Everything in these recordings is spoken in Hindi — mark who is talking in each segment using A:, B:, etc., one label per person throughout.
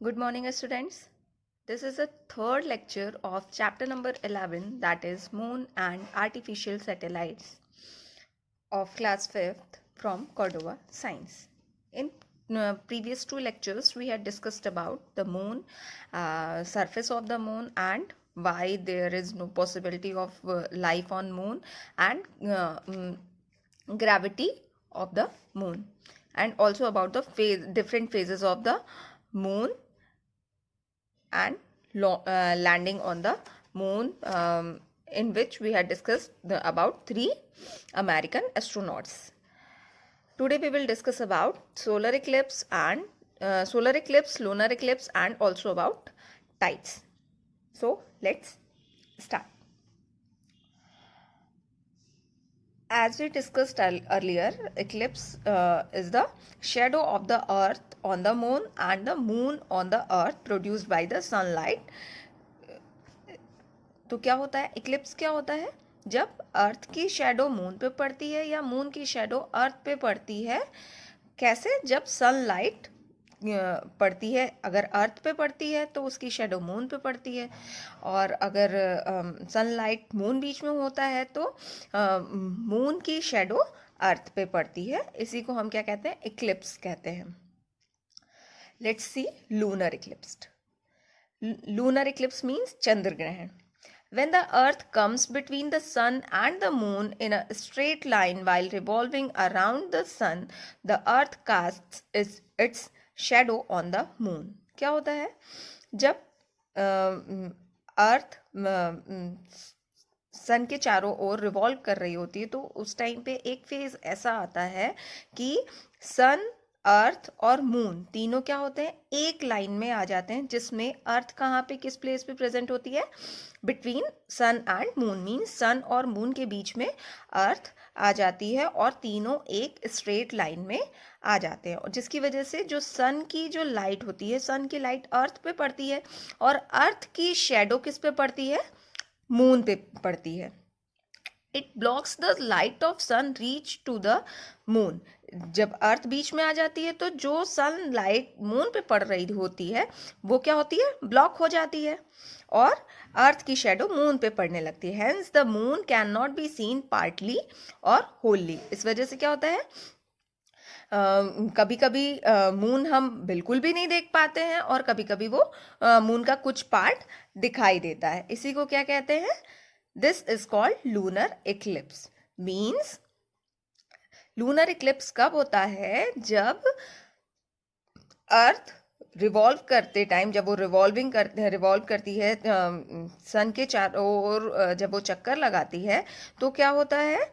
A: Good morning, students. This is the third lecture of chapter number 11, that is Moon and Artificial Satellites of class 5th from Cordova Science. In previous two lectures, we had discussed about the moon, surface of the moon, and why there is no possibility of life on moon, and gravity of the moon, and also about the different phases of the moon and landing on the moon, in which we had discussed about 3 American astronauts. Today we will discuss about solar eclipse, lunar eclipse, and also about tides. So let's start. As we discussed earlier, eclipse is the shadow of the earth on the moon and the moon on the earth produced by the sunlight. तो क्या होता है, इक्लिप्स क्या होता है? जब अर्थ की शेडो मून पे पड़ती है या मून की शेडो अर्थ पे पड़ती है. कैसे? जब सनलाइट पड़ती है, अगर अर्थ पे पड़ती है तो उसकी शेडो मून पे पड़ती है, और अगर सनलाइट मून बीच में होता है तो मून की शेडो अर्थ पे पड़ती है. इसी को हम क्या कहते हैं? इक्लिप्स कहते हैं. Let's see lunar eclipse. Lunar eclipse means चंद्र ग्रहण. When the earth comes between the sun and the moon in a straight line while revolving around the sun, the earth casts its shadow on the moon. क्या होता है? जब अर्थ सन के चारों ओर रिवॉल्व कर रही होती है तो उस टाइम पे एक फेज ऐसा आता है कि सन, अर्थ और मून तीनों क्या होते हैं? एक लाइन में आ जाते हैं, जिसमें अर्थ कहाँ पे, किस प्लेस पे प्रेजेंट होती है? Between sun and moon. Means sun और मून के बीच में अर्थ आ जाती है और तीनों एक स्ट्रेट लाइन में आ जाते हैं, और जिसकी वजह से जो सन की जो लाइट होती है, सन की लाइट अर्थ पे पड़ती है और अर्थ की शेडो किस पे पड़ती है? मून पे पड़ती है. It blocks the light of sun reach to the moon. जब अर्थ बीच में आ जाती है तो जो सन लाइट मून पे पड़ रही होती है वो क्या होती है? ब्लॉक हो जाती है और अर्थ की शेडो मून पे पड़ने लगती है. Hence the moon can not be seen partly और होली. इस वजह से क्या होता है? कभी कभी मून हम बिल्कुल भी नहीं देख पाते हैं और कभी कभी वो मून का कुछ पार्ट दिखाई देता है. इसी को क्या कहते हैं? This is called lunar eclipse. Means lunar Eclipse कब होता है? जब अर्थ रिवॉल्व करते टाइम, जब वो रिवॉल्व करती है सन के चारों ओर, जब वो चक्कर लगाती है तो क्या होता है?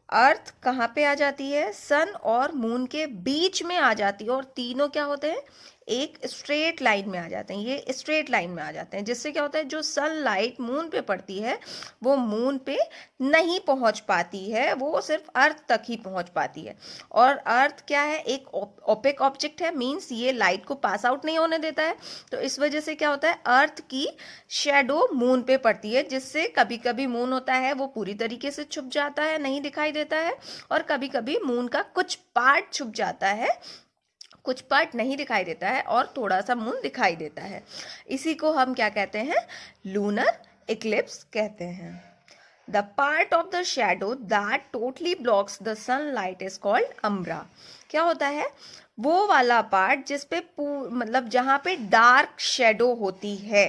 A: अर्थ कहाँ पे आ जाती है? सन और मून के बीच में आ जाती है और तीनों क्या होते हैं? एक स्ट्रेट लाइन में आ जाते हैं. ये स्ट्रेट लाइन में आ जाते हैं, जिससे क्या होता है? जो सनलाइट मून पे पड़ती है वो मून पे नहीं पहुंच पाती है, वो सिर्फ अर्थ तक ही पहुंच पाती है. और अर्थ क्या है? एक ओपेक ऑब्जेक्ट है. मीन्स ये लाइट को पास आउट नहीं होने देता है. तो इस वजह से क्या होता है? अर्थ की शेडो मून पे पड़ती है, जिससे कभी कभी मून होता है वो पूरी तरीके से छुप जाता है, नहीं दिखाई देता है, और कभी कभी मून का कुछ पार्ट छुप जाता है, कुछ पार्ट नहीं दिखाई देता है और थोड़ा सा मून दिखाई देता है. इसी को हम क्या कहते हैं? लूनर इक्लिप्स कहते हैं. The part of the shadow that totally blocks the sunlight is called umbra. क्या होता है? वो वाला पार्ट जिसपे मतलब जहां पे डार्क शेडो होती है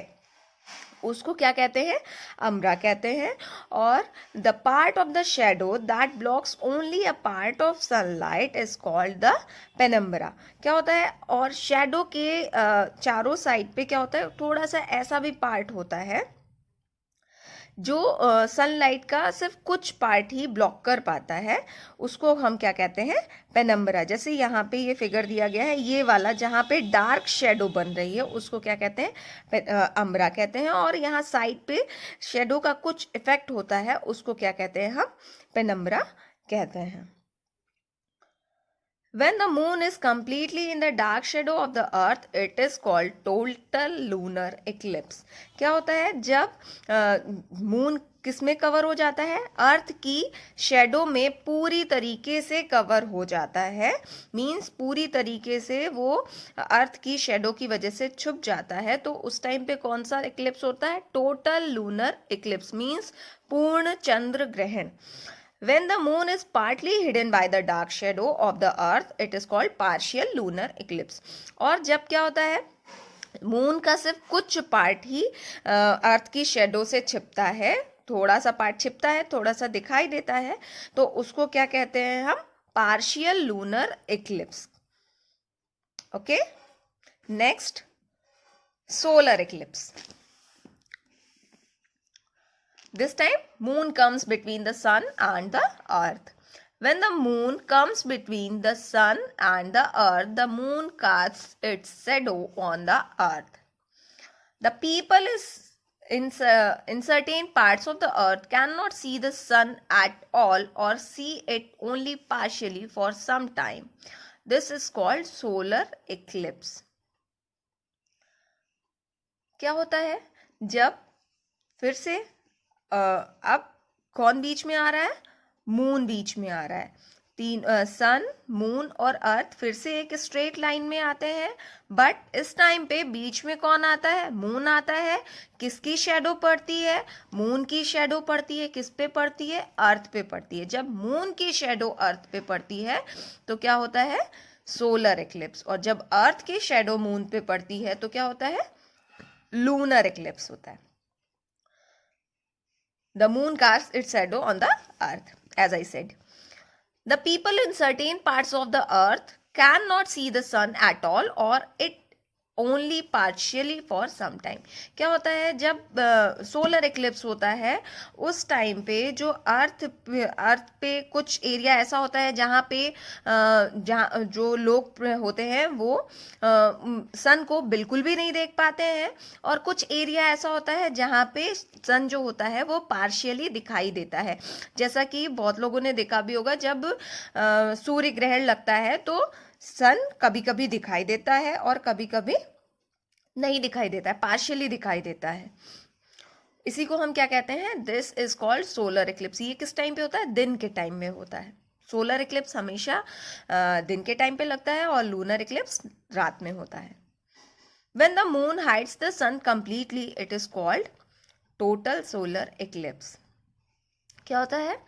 A: उसको क्या कहते हैं? अम्ब्रा कहते हैं. और the part of the shadow that blocks only a part of sunlight is called the penumbra. क्या होता है? और शेडो के चारों साइड पे क्या होता है? थोड़ा सा ऐसा भी पार्ट होता है जो सनलाइट का सिर्फ कुछ पार्ट ही ब्लॉक कर पाता है. उसको हम क्या कहते हैं? पेनम्बरा. जैसे यहाँ पे ये फिगर दिया गया है, ये वाला जहाँ पे डार्क शेडो बन रही है उसको क्या कहते हैं? अम्ब्रा कहते हैं. और यहाँ साइड पे शेडो का कुछ इफेक्ट होता है, उसको क्या कहते हैं हम? पेनम्बरा कहते हैं. When the moon is completely in the dark shadow of the earth, it is called total lunar eclipse. क्या होता है जब मून किस में कवर हो जाता है? अर्थ की शेडो में पूरी तरीके से कवर हो जाता है, मीन्स पूरी तरीके से वो अर्थ की शेडो की वजह से छुप जाता है, तो उस टाइम पे कौन सा इक्लिप्स होता है? टोटल लूनर इक्लिप्स, मीन्स पूर्ण चंद्र ग्रहण. When the moon is partly hidden by the dark shadow of the earth, it is called partial lunar eclipse. और जब क्या होता है? मून का सिर्फ कुछ पार्ट ही अर्थ की शेडो से छिपता है, थोड़ा सा पार्ट छिपता है, थोड़ा सा दिखाई देता है, तो उसको क्या कहते हैं हम? Partial lunar Eclipse. Okay, next solar Eclipse. This time moon comes between the sun and the earth. When the moon comes between the sun and the earth, the moon casts its shadow on the earth. The people in certain parts of the earth cannot see the sun at all or see it only partially for some time. This is called solar eclipse. क्या होता है जब फिर से अब कौन बीच में आ रहा है? मून बीच में आ रहा है. सन, मून और अर्थ फिर से एक स्ट्रेट लाइन में आते हैं, बट इस टाइम पे बीच में कौन आता है? मून आता है. किसकी शेडो पड़ती है? मून की शेडो पड़ती है. किस पे पड़ती है? अर्थ पे पड़ती है. जब मून की शेडो अर्थ पे पड़ती है तो क्या होता है? Solar Eclipse. और जब अर्थ की शेडो मून पे पड़ती है तो क्या होता है? लूनर इक्लिप्स होता है. The moon casts its shadow on the earth, as I said. The people in certain parts of the earth cannot see the sun at all or it only partially for some time. क्या होता है जब सोलर इक्लिप्स होता है उस टाइम पे जो अर्थ पे कुछ एरिया ऐसा होता है जहाँ पे जहाँ जो लोग होते हैं वो सन को बिल्कुल भी नहीं देख पाते हैं, और कुछ एरिया ऐसा होता है जहाँ पे सन जो होता है वो पार्शियली दिखाई देता है. जैसा कि बहुत लोगों ने देखा भी होगा, जब सूर्य ग्रहण लगता है तो सन कभी कभी दिखाई देता है और कभी कभी नहीं दिखाई देता है, पार्शियली दिखाई देता है. इसी को हम क्या कहते हैं? This is called solar Eclipse. ये किस टाइम पे होता है? दिन के टाइम में होता है. सोलर इक्लिप्स हमेशा दिन के टाइम पे लगता है और लूनर इक्लिप्स रात में होता है. When the moon hides the sun completely, it is called total solar eclipse. क्या होता है?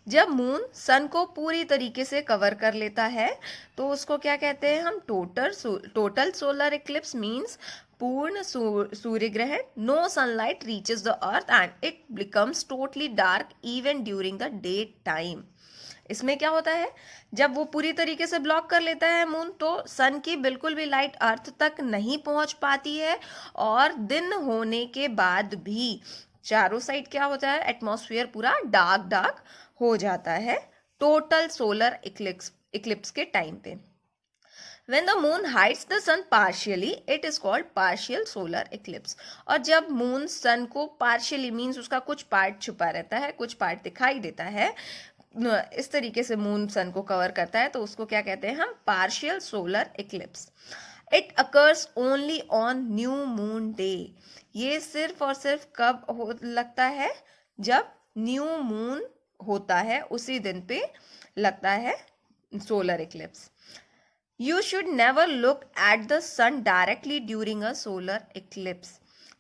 A: जब मून सन को पूरी तरीके से कवर कर लेता है तो उसको क्या कहते हैं हम? टोटल सोलर इक्लिप्स मीन्स पूर्ण सूर्य ग्रहण. No sunlight reaches the earth and it becomes totally dark even during the day time. इसमें क्या होता है? जब वो पूरी तरीके से ब्लॉक कर लेता है मून तो सन की बिल्कुल भी लाइट अर्थ तक नहीं पहुंच पाती है, और दिन होने के बाद भी चारों साइड क्या होता है? एटमॉस्फेयर पूरा डार्क डार्क हो जाता है टोटल सोलर इक्लिप्स के टाइम पे. When the moon hides the sun partially, it is called partial solar eclipse. और जब मून सन को partially मीन्स उसका कुछ पार्ट छुपा रहता है, कुछ पार्ट दिखाई देता है, इस तरीके से मून सन को कवर करता है, तो उसको क्या कहते हैं हम? Partial solar Eclipse. It occurs only on new moon day. ये सिर्फ और सिर्फ कब लगता है? जब न्यू मून होता है उसी दिन पे लगता है solar Eclipse. You should never look at the sun directly during a solar eclipse.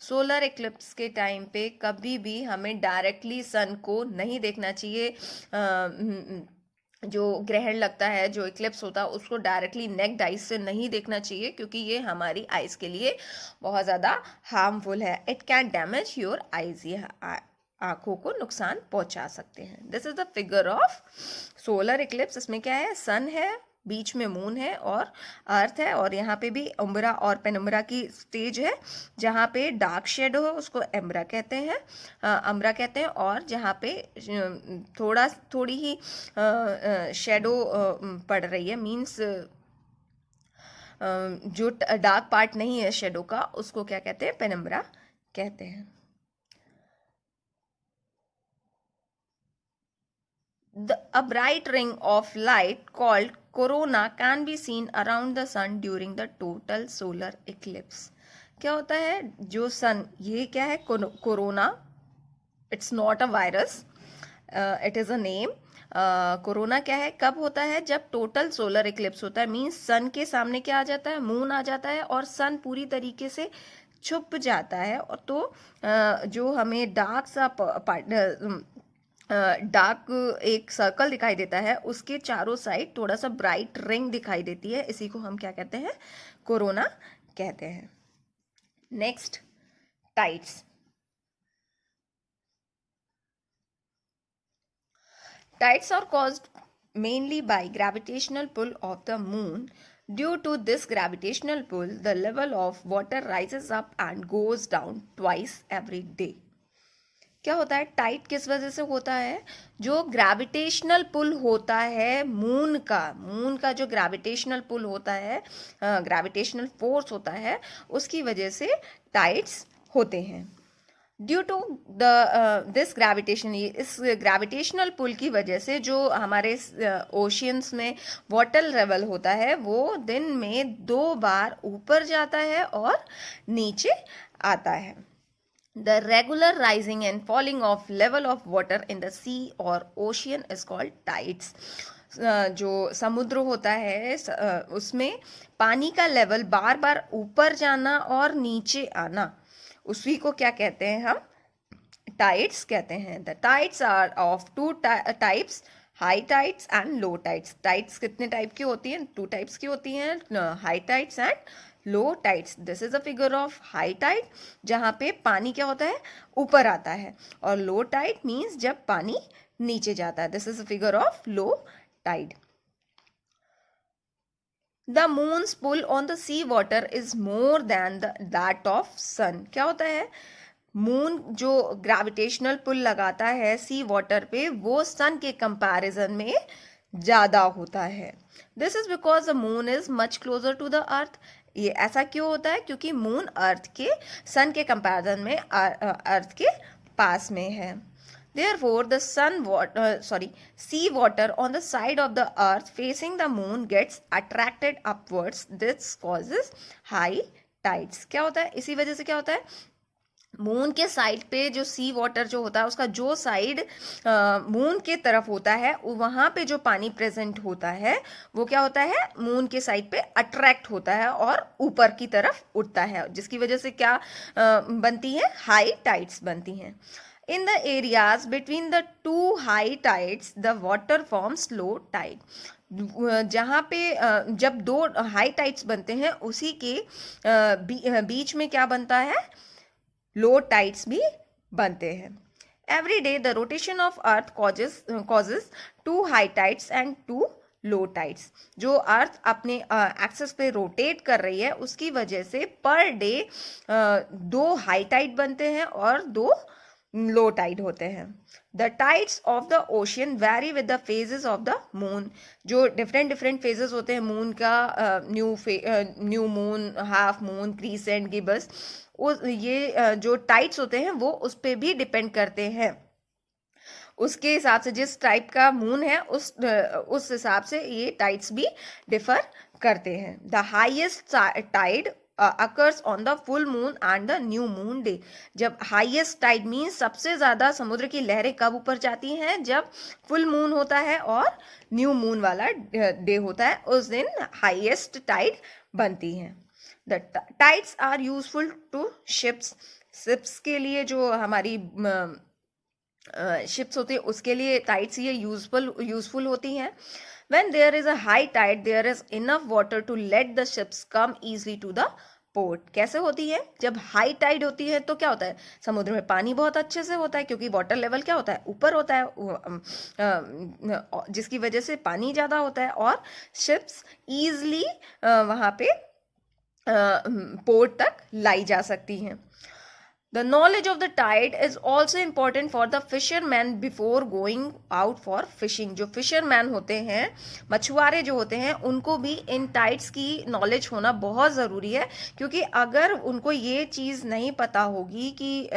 A: Solar Eclipse के टाइम पे कभी भी हमें डायरेक्टली सन को नहीं देखना चाहिए. जो ग्रहण लगता है, जो इक्लिप्स होता है, उसको डायरेक्टली नेक्ड आइज से नहीं देखना चाहिए, क्योंकि ये हमारी आइज के लिए बहुत ज़्यादा हार्मफुल है. It can damage your eyes. ये आँखों को नुकसान पहुंचा सकते हैं. This is the figure of solar Eclipse. इसमें क्या है? सन है, बीच में मून है और अर्थ है, और यहाँ पे भी उम्ब्रा और पेनुम्ब्रा की स्टेज है. जहाँ पे डार्क शेडो है उसको एम्ब्रा कहते हैं, अम्ब्रा कहते हैं, और जहाँ पे थोड़ी ही शेडो पड़ रही है, मीन्स जो डार्क पार्ट नहीं है शेडो का, उसको क्या कहते हैं? पेनुम्ब्रा कहते हैं. A bright ring of light called corona can be seen around the sun during the total solar eclipse. क्या होता है जो सन, ये क्या है corona, it's not a virus, it is a name. Corona क्या है, कब होता है, जब टोटल सोलर इक्लिप्स होता है, मीन्स सन के सामने क्या आ जाता है, मून आ जाता है और सन पूरी तरीके से छुप जाता है। और तो जो हमें डार्क सा डार्क एक सर्कल दिखाई देता है, उसके चारों साइड थोड़ा सा ब्राइट रिंग दिखाई देती है, इसी को हम क्या कहते हैं, कोरोना कहते हैं। Next, tides. Tides are caused mainly by gravitational pull of the moon. Due to this gravitational pull, the level of water rises up and goes down twice every day. क्या होता है, टाइड किस वजह से होता है, जो ग्रेविटेशनल पुल होता है मून का जो ग्रेविटेशनल पुल होता है, ग्रेविटेशनल फोर्स होता है, उसकी वजह से टाइड्स होते हैं। ड्यू टू दिस ग्रेविटेशन, इस ग्रेविटेशनल पुल की वजह से जो हमारे ओशियंस में वाटर लेवल होता है वो दिन में 2 बार ऊपर जाता है और नीचे आता है। The regular rising and falling of level of water in the sea और ओशियन इज कॉल्ड टाइड्स। जो समुद्र होता है उसमें पानी का लेवल बार बार ऊपर जाना और नीचे आना, उसी को क्या कहते हैं हम, टाइड्स कहते हैं। The tides are of 2 types, high tides and low tides. Tides कितने टाइप की होती हैं, 2 टाइप्स की होती हैं, high tides and low tides. This is a figure of high tide, जहाँ पे पानी क्या होता है, ऊपर आता है, और लो टाइड मीन्स जब पानी नीचे जाता है। This is a figure of low tide. The moon's pull on the sea water is more than that of sun. क्या होता है, मून जो ग्रेविटेशनल पुल लगाता है सी वाटर पे, वो सन के कंपैरिजन में ज़्यादा होता है। This is because the moon is much closer to the earth. ये ऐसा क्यों होता है, क्योंकि मून सन के कंपैरिजन में अर्थ के पास में है। Therefore, the sea water on the side of the earth facing the moon gets attracted upwards. This causes high tides. क्या होता है, इसी वजह से क्या होता है, मून के साइड पे जो सी वाटर जो होता है, उसका जो साइड मून के तरफ होता है, वहाँ पे जो पानी प्रेजेंट होता है वो क्या होता है, मून के साइड पे अट्रैक्ट होता है और ऊपर की तरफ उठता है, जिसकी वजह से क्या बनती है, हाई टाइड्स बनती हैं। In the areas between the 2 high tides, the water forms low tide. जहाँ पे जब 2 हाई टाइड्स बनते हैं, उसी के बीच में क्या बनता है, लो टाइड्स भी बनते हैं। Every day the rotation of earth causes 2 high tides and 2 low tides. जो अर्थ अपने एक्सेस पे रोटेट कर रही है, उसकी वजह से पर डे 2 हाई टाइड बनते हैं और 2 लो टाइड होते हैं। The tides of the ocean vary with the phases of the moon. जो डिफरेंट फेजेस होते हैं मून का, new moon, half moon, crescent, gibbous, ये जो टाइड्स होते हैं वो उस पर भी डिपेंड करते हैं। उसके हिसाब से जिस टाइप का मून है उस हिसाब से ये टाइड्स भी डिफर करते हैं। The highest tide occurs on the full moon and the new moon day. जब हाईएस्ट टाइड मीन्स सबसे ज़्यादा समुद्र की लहरें कब ऊपर जाती हैं, जब फुल मून होता है और न्यू मून वाला डे होता है, उस दिन हाईएस्ट टाइड बनती हैं। The tides are useful to ships के लिए, जो हमारी शिप्स होती है उसके लिए टाइड्स ये यूजफुल होती हैं। When there is a high tide, there is enough water to let the ships come easily to the port. कैसे होती है, जब हाई टाइड होती है तो क्या होता है, समुद्र में पानी बहुत अच्छे से होता है, क्योंकि वाटर लेवल क्या होता है, ऊपर होता है, जिसकी वजह से पानी ज़्यादा होता है और शिप्स ईजली वहाँ पे पोर्ट तक लाई जा सकती हैं। The knowledge of the tide is also important for the fishermen before going out for fishing. जो fishermen होते हैं, मछुआरे जो होते हैं, उनको भी इन tides की knowledge होना बहुत ज़रूरी है, क्योंकि अगर उनको ये चीज़ नहीं पता होगी कि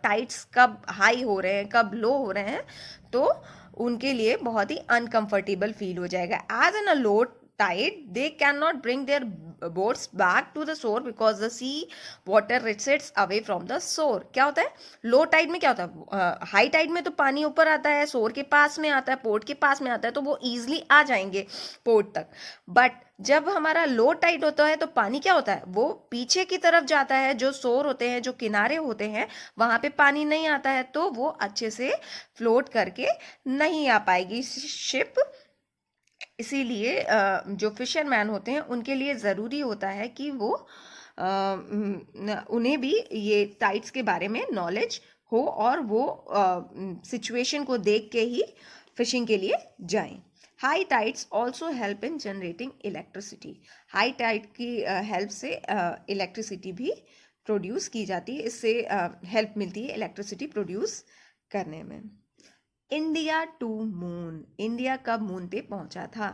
A: tides कब हाई हो रहे हैं, कब लो हो रहे हैं, तो उनके लिए बहुत ही अनकंफर्टेबल फील हो जाएगा। As in a low tide, they cannot bring their boats back to the shore because the sea water recedes away from the shore. क्या होता है लो टाइड में? क्या होता है हाई टाइड में तो पानी ऊपर आता है, शोर के पास में आता है, पोर्ट के पास में आता है, तो वो इजीली आ जाएंगे पोर्ट तक. बट जब हमारा लो टाइड होता है तो पानी क्या होता है, वो पीछे की तरफ जाता है. जो शोर होते हैं, जो किनारे होते हैं, वहां पे पानी नहीं आता है, तो वो अच्छे से फ्लोट करके नहीं आ पाएगी शिप. इसीलिए जो फिशरमैन होते हैं उनके लिए ज़रूरी होता है कि वो उन्हें भी ये टाइड्स के बारे में नॉलेज हो और वो सिचुएशन को देख के ही फिशिंग के लिए जाएं. High tides also help in generating electricity. High tide की हेल्प से इलेक्ट्रिसिटी भी प्रोड्यूस की जाती है. इससे हेल्प मिलती है इलेक्ट्रिसिटी प्रोड्यूस करने में. India to moon. इंडिया कब मून पे पहुंचा था?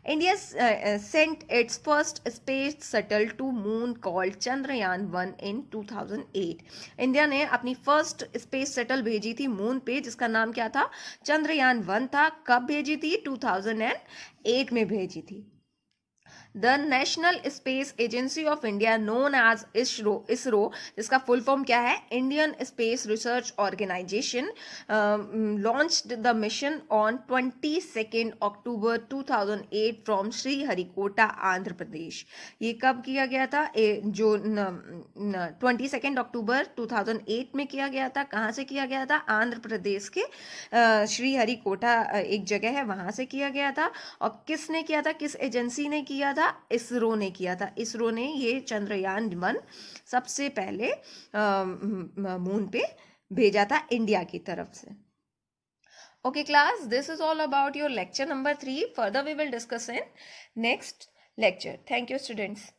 A: India sent its first space shuttle to moon called Chandrayaan one in 2008. India ने अपनी फर्स्ट स्पेस शटल भेजी थी मून पे, जिसका नाम क्या था? चंद्रयान-1 था. कब भेजी थी? 2008 में भेजी थी. The national space agency of India known as ISRO, जिसका फुल फॉर्म क्या है? Indian space research organisation, launched the mission on 22 October 2008 from Sriharikota, Andhra Pradesh. ये कब किया गया था? जो 22 अक्टूबर 2008 में किया गया था. कहाँ से किया गया था? आंध्र प्रदेश के श्रीहरिकोटा एक जगह है, वहाँ से किया गया था. और किसने किया था? किस एजेंसी ने किया था? इसरो ने किया था. इसरो ने ये चंद्रयान-1 सबसे पहले मून पे भेजा था इंडिया की तरफ से. Okay class, this is all about your lecture number 3. Further we will discuss in next lecture. Thank you students.